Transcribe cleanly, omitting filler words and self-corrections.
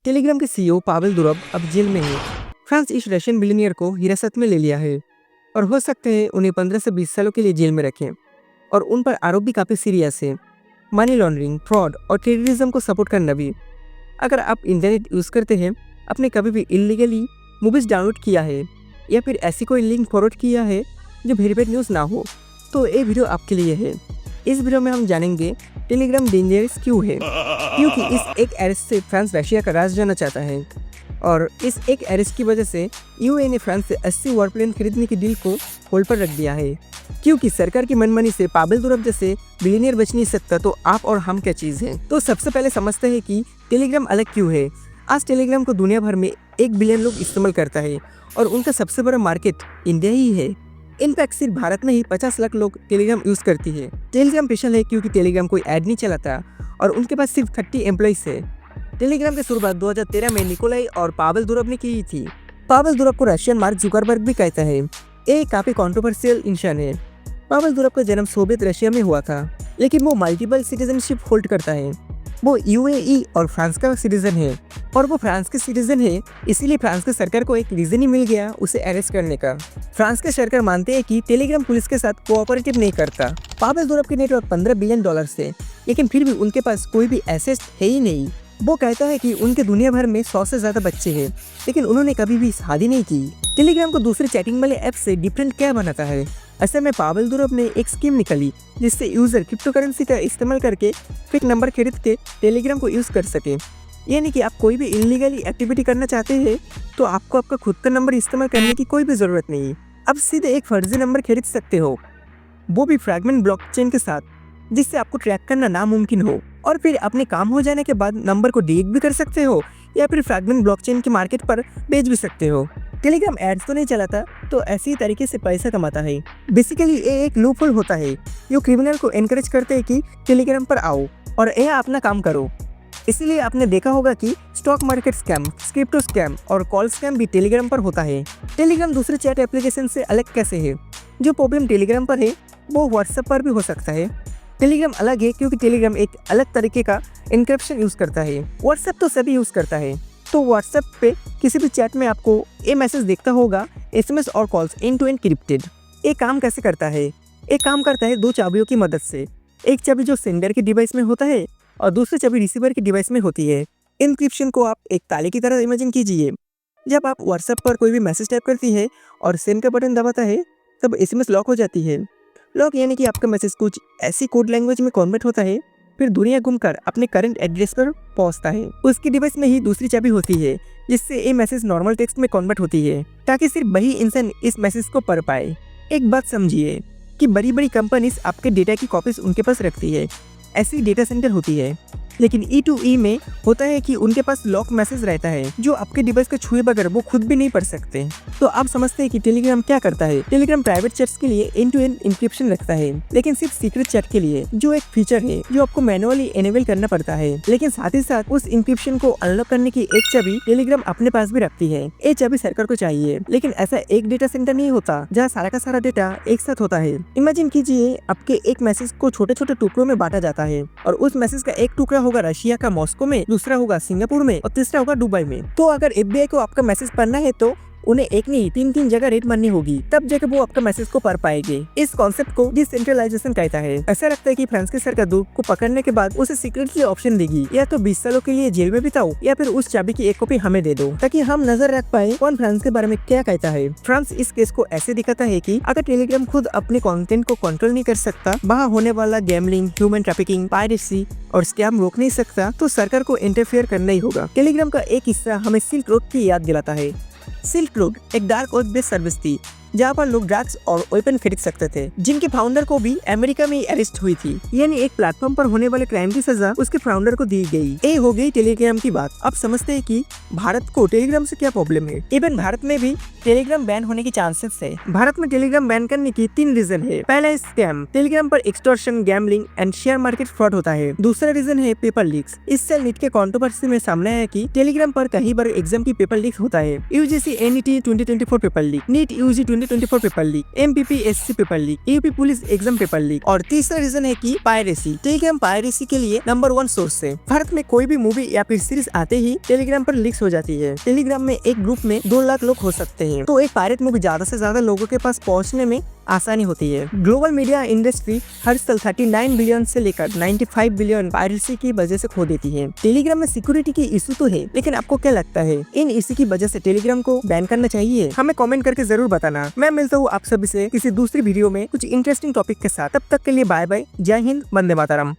Telegram के CEO Pavel दुरब अब jail में है। फ्रांस इस रशियन बिलियनियर को हिरासत में ले लिया है और हो सकते हैं उन्हें 15 से 20 सालों के लिए जेल में रखें। और उन पर आरोप भी काफ़ी सीरियस है, मनी लॉन्ड्रिंग, फ्रॉड और टेररिज्म को सपोर्ट करना भी। अगर आप इंटरनेट यूज़ करते हैं, आपने कभी भी इलीगली मूवीज़ डाउनलोड किया है या फिर ऐसी कोई लिंक फॉरवर्ड किया है जो वेरीफाइड न्यूज़ ना हो, तो ये वीडियो आपके लिए है। इस वीडियो में हम जानेंगे टेलीग्राम डेंजरस क्यों है, क्योंकि इस एक अरेस्ट से फ्रांस रशिया का राज जाना चाहता है और इस एक अरेस्ट की वजह से यूए ने फ्रांस से 80 वॉरप्लेन खरीदने की डील को होल्ड पर रख दिया है। क्योंकि सरकार की मनमानी से पावेल दुरब जैसे बिलियनियर बच नहीं सकता, तो आप और हम क्या चीज़ है। तो सबसे पहले समझते हैं कि टेलीग्राम अलग क्यों है। आज टेलीग्राम को दुनिया भर में 1 बिलियन लोग इस्तेमाल करता है और उनका सबसे बड़ा मार्केट इंडिया ही है। इनफैक्ट सिर्फ भारत में ही 50 लाख लोग टेलीग्राम यूज़ करती है। टेलीग्राम स्पेशल है क्योंकि टेलीग्राम कोई ऐड नहीं चलाता और उनके पास सिर्फ 30 एम्प्लॉइज है। टेलीग्राम की शुरुआत 2013 में निकोलाई और पावेल दुरब ने की थी। पावेल दुरब को रशियन मार्क जुकरबर्ग भी कहता है। ये काफ़ी कॉन्ट्रोवर्शियल इंसान है। पावेल दुरब का जन्म सोवियत रशिया में हुआ था, लेकिन वो मल्टीपल सिटीजनशिप होल्ड करता है। वो यूएई और फ्रांस का सिटीजन है और वो फ्रांस के सिटीजन है, इसीलिए फ्रांस की सरकार को एक रीजन ही मिल गया उसे अरेस्ट करने का। फ्रांस के सरकार मानते हैं कि टेलीग्राम पुलिस के साथ कोऑपरेटिव नहीं करता। पावेल दुरब की नेटवर्क $15 बिलियन है, लेकिन फिर भी उनके पास कोई भी एसेट है ही नहीं। वो कहता है कि उनके दुनिया भर में 100 से ज़्यादा बच्चे हैं, लेकिन उन्होंने कभी भी शादी नहीं की। टेलीग्राम को दूसरे चैटिंग वाले ऐप से डिफरेंट क्या बनाता है? असल में पावेल दुरब ने एक स्कीम निकाली जिससे यूज़र क्रिप्टो करेंसी का इस्तेमाल करके फेक नंबर खरीद के टेलीग्राम को यूज़ कर सके। यानी कि आप कोई भी इलीगली एक्टिविटी करना चाहते हैं तो आपको आपका खुद का नंबर इस्तेमाल करने की कोई भी ज़रूरत नहीं। अब सीधे एक फर्जी नंबर खरीद सकते हो, वो भी फ्रैगमेंट ब्लॉकचेन के साथ, जिससे आपको ट्रैक करना नामुमकिन हो। और फिर अपने काम हो जाने के बाद नंबर को डिलीट भी कर सकते हो या फिर फ्रैगमेंट ब्लॉकचेन के मार्केट पर बेच भी सकते हो। टेलीग्राम एड्स तो नहीं चलाता, तो ऐसी तरीके से पैसा कमाता है। बेसिकली ये एक लूपहोल होता है जो क्रिमिनल को एनकरेज करते हैं कि टेलीग्राम पर आओ और यह अपना काम करो। इसीलिए आपने देखा होगा कि stock market scam, crypto scam और कॉल स्कैम भी टेलीग्राम पर होता है। टेलीग्राम दूसरे चैट एप्लीकेशन से अलग कैसे है? जो प्रॉब्लम टेलीग्राम पर है वो व्हाट्सएप पर भी हो सकता है। टेलीग्राम अलग है क्योंकि टेलीग्राम एक अलग तरीके का एन्क्रिप्शन यूज़ करता है। व्हाट्सएप तो सभी यूज़ करता है, तो व्हाट्सएप पे किसी भी चैट में आपको ये मैसेज देखता होगा, एसएमएस और कॉल्स एंड टू एंड क्रिप्टेड। ये काम कैसे करता है? ये काम करता है 2 चाबियों की मदद से। एक चाबी जो सेंडर के डिवाइस में होता है और दूसरी चाबी रिसीवर के डिवाइस में होती है। एन्क्रिप्शन को आप एक ताले की तरह इमेजिन कीजिए। जब आप व्हाट्सएप पर कोई भी मैसेज टाइप करती है और सेंड का बटन दबाता है, तब एसएमएस लॉक हो जाती है। लॉक यानी कि आपका मैसेज कुछ ऐसी कोड लैंग्वेज में कन्वर्ट होता है, फिर दुनिया घूमकर अपने करंट एड्रेस पर पहुंचता है। उसकी डिवाइस में ही दूसरी चाबी होती है जिससे ये मैसेज नॉर्मल टेक्स्ट में कन्वर्ट होती है, ताकि सिर्फ वही इंसान इस मैसेज को पढ़ पाए। एक बात समझिए कि बड़ी बड़ी कंपनीज आपके डेटा की कॉपीज उनके पास रखती है, ऐसी डेटा सेंटर होती है। लेकिन E2E में होता है कि उनके पास लॉक मैसेज रहता है जो आपके डिवाइस को छुए बगैर वो खुद भी नहीं पढ़ सकते। तो आप समझते हैं कि टेलीग्राम क्या करता है। टेलीग्राम प्राइवेट चैट्स के लिए एंड टू एंड इंक्रिप्शन रखता है, लेकिन सिर्फ सीक्रेट चैट के लिए, जो एक फीचर है जो आपको मैनुअली एनेबल करना पड़ता है। लेकिन साथ ही साथ उस इंक्रिप्शन को अनलॉक करने की एक चाबी टेलीग्राम अपने पास भी रखती है। ये चाबी सरकार को चाहिए, लेकिन ऐसा एक डेटा सेंटर नहीं होता जहाँ सारा का सारा डेटा एक साथ होता है। इमेजिन कीजिए आपके एक मैसेज को छोटे छोटे टुकड़ों में बांटा जाता है और उस मैसेज का एक टुकड़ा होगा रशिया का मॉस्को में, दूसरा होगा सिंगापुर में और तीसरा होगा दुबई में। तो अगर एफबीआई को आपका मैसेज पढ़ना है तो उन्हें एक नहीं 3 जगह रेड मारनी होगी, तब जाकर वो आपका मैसेज को पढ़ पाएंगे। इस कॉन्सेप्ट को डिसेंट्रलाइजेशन कहता है। ऐसा लगता है कि फ्रांस की सरकार दुर्ग को पकड़ने के बाद उसे सीक्रेटली ऑप्शन देगी, या तो 20 सालों के लिए जेल में बिताओ या फिर उस चाबी की एक कॉपी हमें दे दो, ताकि हम नजर रख पाए कौन फ्रांस के बारे में क्या कहता है। फ्रांस इस केस को ऐसे दिखाता है कि अगर टेलीग्राम खुद अपने कंटेंट को कंट्रोल नहीं कर सकता, वहाँ होने वाला गैमलिंग, ह्यूमन ट्रैफिकिंग, पायरेसी और स्कैम रोक नहीं सकता, तो सरकार को इंटरफेयर करना ही होगा। टेलीग्राम का एक हिस्सा हमें सिल्क रोड की याद दिलाता है। सिल्क रोड एक डार्क वेब बेस्ड सर्विस थी जहाँ पर लोग ड्रग्स और वेपन खरीद सकते थे, जिनके फाउंडर को भी अमेरिका में अरेस्ट हुई थी। यानी एक प्लेटफॉर्म पर होने वाले क्राइम की सजा उसके फाउंडर को दी गई। ये हो गई टेलीग्राम की बात। अब समझते हैं कि भारत को टेलीग्राम से क्या प्रॉब्लम है। इवन भारत में भी टेलीग्राम बैन होने की चांसेस है। भारत में टेलीग्राम बैन करने की 3 रीजन है। पहला है स्कैम, टेलीग्राम पर extortion, gambling and share market fraud होता है। दूसरा रीजन है पेपर लीक्स। इससे नीट के कंट्रोवर्सी में सामने आया कि टेलीग्राम पर कई बार एग्जाम की पेपर लीक होता है। UGC NET 2024 paper leak, NEET UG 2024 paper leak, MPPSC paper leak, UP police exam paper leak. और तीसरा रीजन है कि पायरेसी। टेलीग्राम पायरेसी के लिए नंबर 1 सोर्स है। भारत में कोई भी मूवी या फिर सीरीज आते ही टेलीग्राम पर लीक्स हो जाती है। टेलीग्राम में एक ग्रुप में 2 लाख लोग हो सकते हैं, तो एक पायरेट मूवी ज्यादा से ज्यादा लोगों के पास पहुंचने में आसानी होती है। ग्लोबल मीडिया इंडस्ट्री हर साल 39 बिलियन से लेकर 95 बिलियन पायरेसी की वजह से खो देती है। टेलीग्राम में सिक्योरिटी की इशू तो है, लेकिन आपको क्या लगता है इन इशू की वजह से टेलीग्राम को बैन करना चाहिए? हमें कमेंट करके जरूर बताना। मैं मिलता हूँ आप सभी से किसी दूसरी वीडियो में कुछ इंटरेस्टिंग टॉपिक के साथ। तब तक के लिए बाय बाय। जय हिंद, वंदे मातरम।